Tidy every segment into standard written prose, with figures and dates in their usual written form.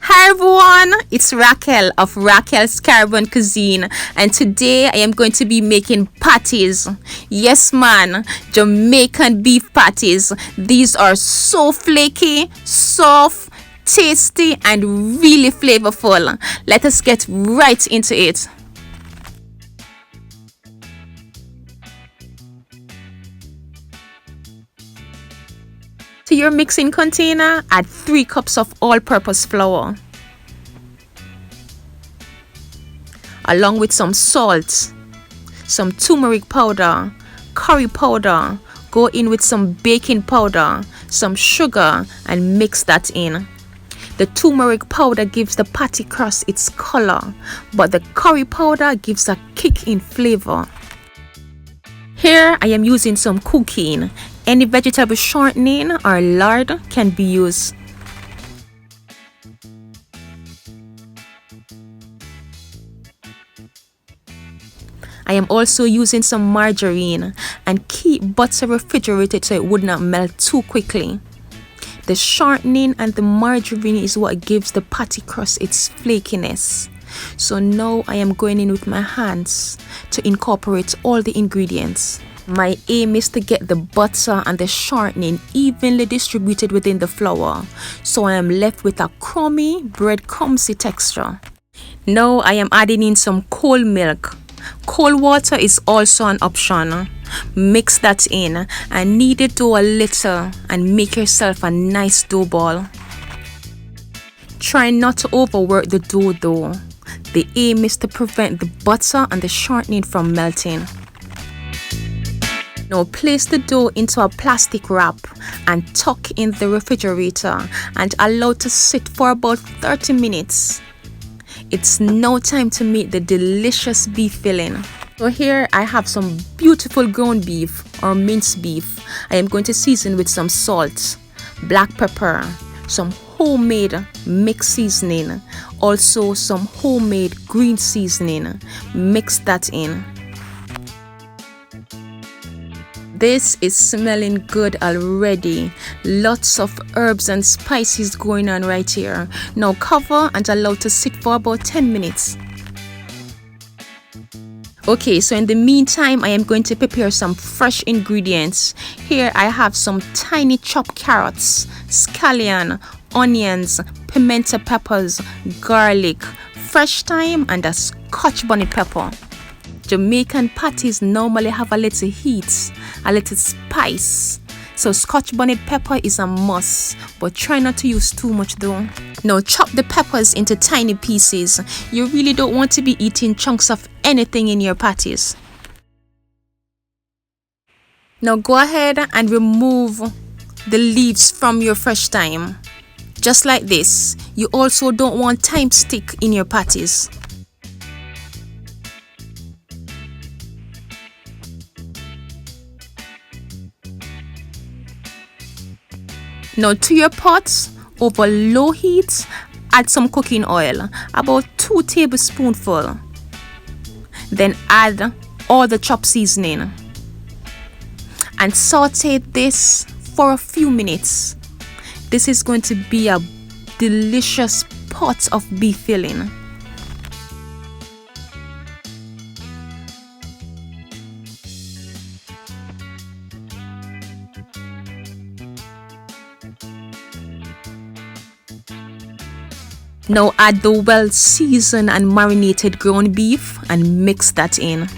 Hi everyone, it's Raquel of Raquel's Caribbean Cuisine, and today I am going to be making patties. Yes man, Jamaican beef patties. These are so flaky, soft, tasty and really flavorful. Let us get right into it. To your mixing container, add 3 cups of all-purpose flour, along with some salt, some turmeric powder, curry powder. Go in with some baking powder, some sugar, and mix that in. The turmeric powder gives the patty crust its color, but the curry powder gives a kick in flavor. Here I am using some Cookeen. Any vegetable shortening or lard can be used. I am also using some margarine, and keep butter refrigerated so it would not melt too quickly. The shortening and the margarine is what gives the patty crust its flakiness. So now I am going in with my hands to incorporate all the ingredients. My aim is to get the butter and the shortening evenly distributed within the flour, so I am left with a crummy, breadcrumbsy texture. Now I am adding in some cold milk. Cold water is also an option. Mix that in and knead the dough a little and make yourself a nice dough ball. Try not to overwork the dough though. The aim is to prevent the butter and the shortening from melting. Now place the dough into a plastic wrap and tuck in the refrigerator and allow to sit for about 30 minutes. It's now time to make the delicious beef filling. So here I have some beautiful ground beef or minced beef. I am going to season with some salt, black pepper, some homemade mixed seasoning, also some homemade green seasoning. Mix that in. This is smelling good already. Lots of herbs and spices going on right here. Now cover and allow to sit for about 10 minutes. Okay, so in the meantime, I am going to prepare some fresh ingredients. Here I have some tiny chopped carrots, scallion, onions, pimento peppers, garlic, fresh thyme, and a Scotch bonnet pepper. Jamaican patties normally have a little heat, a little spice, so Scotch bonnet pepper is a must, but try not to use too much though. Now chop the peppers into tiny pieces. You really don't want to be eating chunks of anything in your patties. Now go ahead and remove the leaves from your fresh thyme, just like this. You also don't want thyme stick in your patties. Now to your pot, over low heat, add some cooking oil, about 2 tablespoonfuls. Then add all the chopped seasoning and saute this for a few minutes. This is going to be a delicious pot of beef filling. Now add the well seasoned and marinated ground beef and mix that in.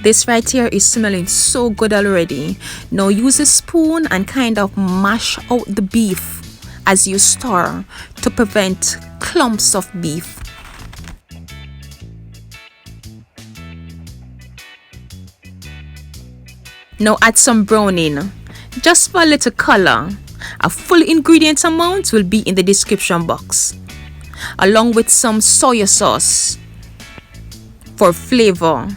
This right here is smelling so good already. Now use a spoon and kind of mash out the beef as you stir to prevent clumps of beef. Now add some browning, just for a little color. A full ingredient amount will be in the description box, along with some soy sauce for flavor.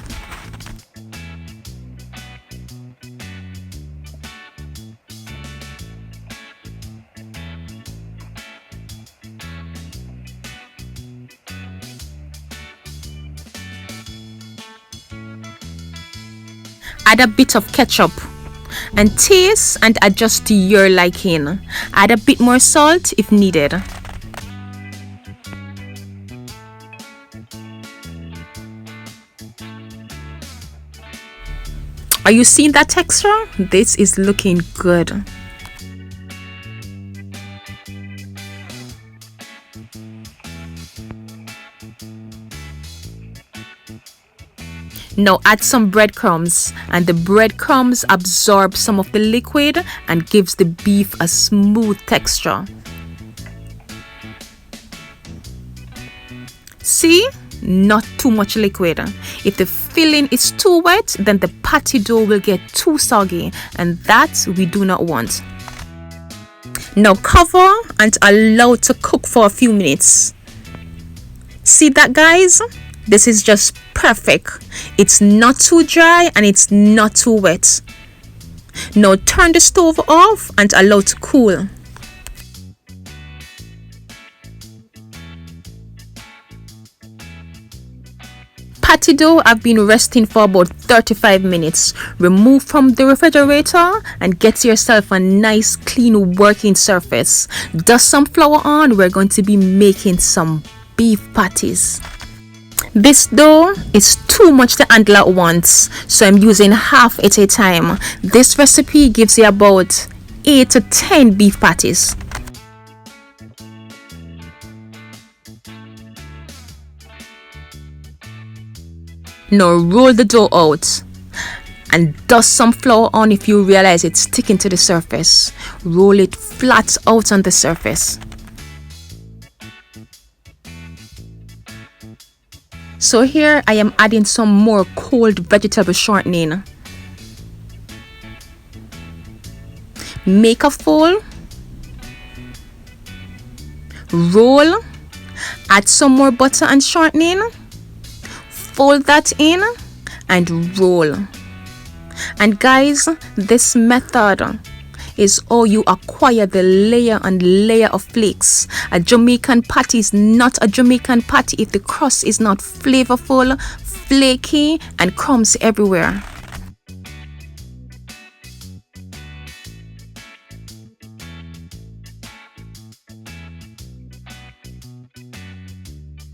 Add a bit of ketchup and taste and adjust to your liking. Add a bit more salt if needed. Are you seeing that texture? This is looking good. Now add some breadcrumbs, and the breadcrumbs absorb some of the liquid and gives the beef a smooth texture. See? Not too much liquid. If the filling is too wet, then the patty dough will get too soggy, and that we do not want. Now cover and allow it to cook for a few minutes. See that, guys? This is just perfect. It's not too dry and it's not too wet. Now turn the stove off and allow it to cool. Patty dough have been resting for about 35 minutes. Remove from the refrigerator and get yourself a nice clean working surface. Dust some flour on. We're going to be making some beef patties. This dough is too much to handle at once, so I'm using half at a time. This recipe gives you about 8 to 10 beef patties. Now roll the dough out and dust some flour on if you realize it's sticking to the surface. Roll it flat out on the surface. So here I am adding some more cold vegetable shortening. Make a fold. Roll. Add some more butter and shortening. Fold that in and roll. And guys, this method is how you acquire the layer and layer of flakes. A Jamaican patty is not a Jamaican patty if the crust is not flavorful, flaky, and crumbs everywhere.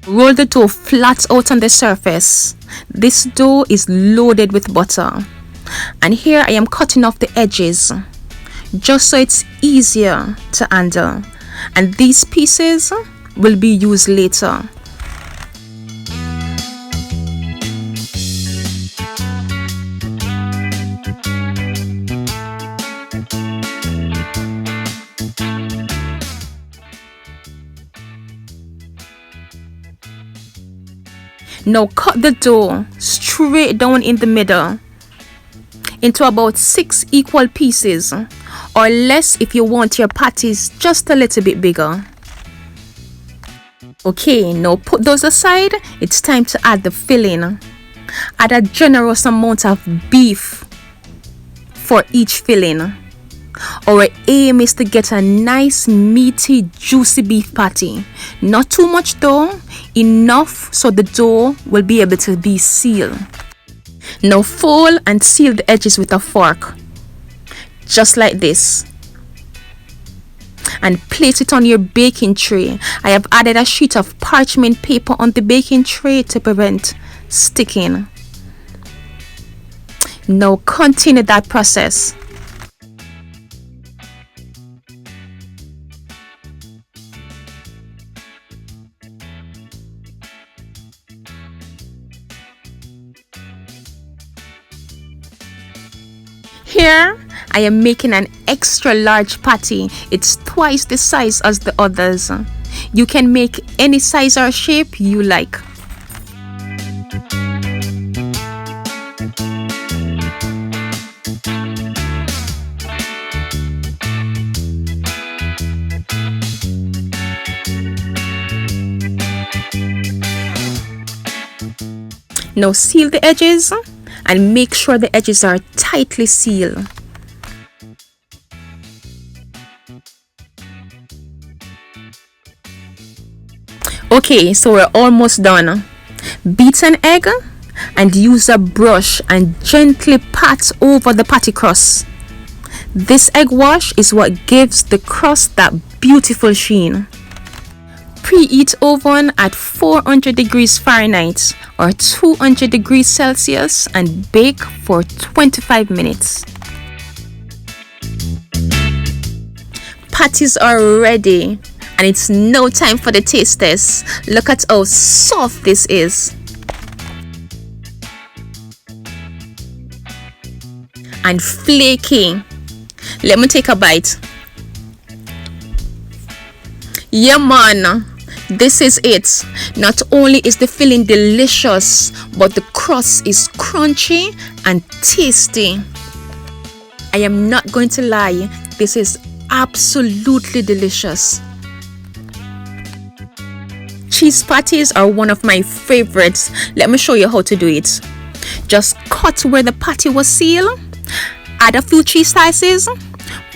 Roll the dough flat out on the surface. This dough is loaded with butter. And here I am cutting off the edges, just so it's easier to handle. And these pieces will be used later. Now cut the dough straight down in the middle into about 6 equal pieces, or less if you want your patties just a little bit bigger. Okay, now put those aside. It's time to add the filling. Add a generous amount of beef for each filling. Our aim is to get a nice meaty juicy beef patty. Not too much though, enough so the dough will be able to be sealed. Now fold and seal the edges with a fork, just like this, and place it on your baking tray. I have added a sheet of parchment paper on the baking tray to prevent sticking. Now continue that process. Here I am making an extra large patty. It's twice the size as the others. You can make any size or shape you like. Now seal the edges and make sure the edges are tightly sealed. Okay, so we're almost done. Beat an egg and use a brush and gently pat over the patty crust. This egg wash is what gives the crust that beautiful sheen. Preheat oven at 400 degrees Fahrenheit or 200 degrees Celsius and bake for 25 minutes. Patties are ready and it's no time for the taste test. Look at how soft this is. And flaky. Let me take a bite. Yeah man, this is it. Not only is the filling delicious, but the crust is crunchy and tasty. I am not going to lie, this is absolutely delicious. Cheese patties are one of my favorites. Let me show you how to do it. Just cut where the patty was sealed, add a few cheese slices,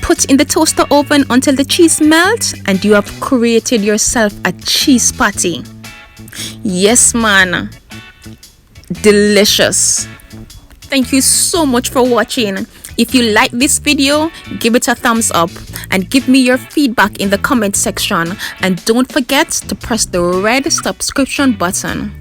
put in the toaster oven until the cheese melts, and you have created yourself a cheese patty. Yes man, delicious. Thank you so much for watching. If you like this video, give it a thumbs up and give me your feedback in the comment section, and don't forget to press the red subscription button.